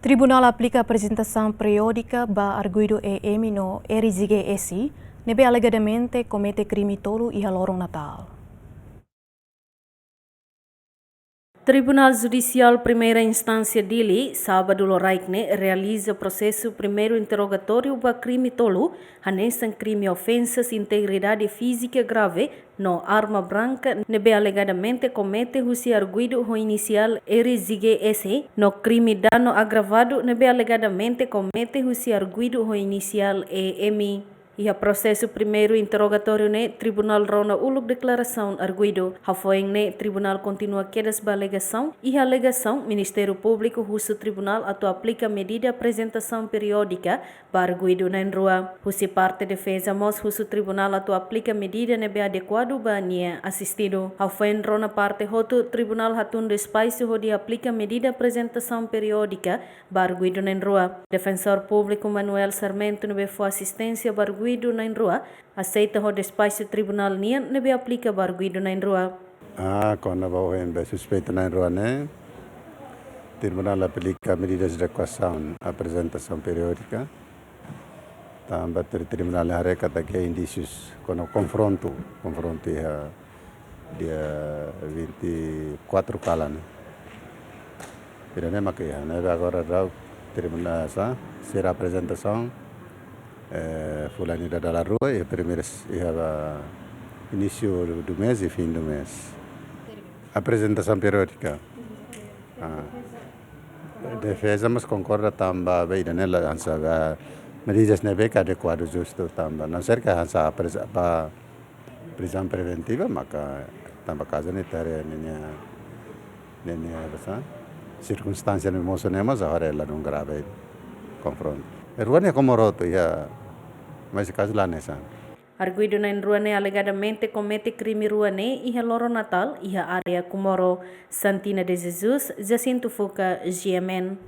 Tribunal aplika apresentação periódica ba Arguido EM no RGS, nebe alegadamente komete krime tolo e loron Natal. Tribunal Judicial Primeira Instância Dili, sábado loraikne, realiza processo primeiro interrogatório ba crime tolo, hanesan crime ofensas integridade física grave, no arma branca, nebe alegadamente comete husi arguido ho inicial RGS, no crime dano agravado, nebe alegadamente comete husi arguido ho inicial EM. E a processo primeiro interrogatório ne Tribunal rona uluk declaração arguido. Hafoeng ne Tribunal continua quedas ba alegação e a alegação Ministério Público husu Tribunal atau aplica medida apresentação periódica ba arguido na rua. Husi parte defesa mos husu Tribunal atau aplica medida nebe adequado ba nia assistido. Hafoeng rona parte hotu Tribunal hatun espaço ho de aplica medida apresentação periódica ba arguido na rua. Defensor Público Manuel Sarmento nebe foi assistência ba arguido na rua, aceita o despacho tribunal nian nebe aplica arguido na rua. Quando o EM suspeito na rua, né? Tribunal aplica medidas de equação, apresentação periódica. Também o tribunal arrecada que indícios quando confronto dia 24 kala, né? Pirane makia, né? Agora o tribunal será apresentação fulani da dalam rua e primeiro início do mês e fim do mês. Apresentação periódica. Defesa mas concorda também bem nela ansa medidas nebe adequado justo também. Não ser que ansa para prisão preventiva maka também caso ni tare nenya basa circunstância no moço nemas agora ela não grave confronto. Ruane como roto ya mas caso lá nessa. Arguido na ruane alegadamente comete crime ruane e loron Natal e a área Comoro. Santina de Jesus, Jacinto Fuca, GMN.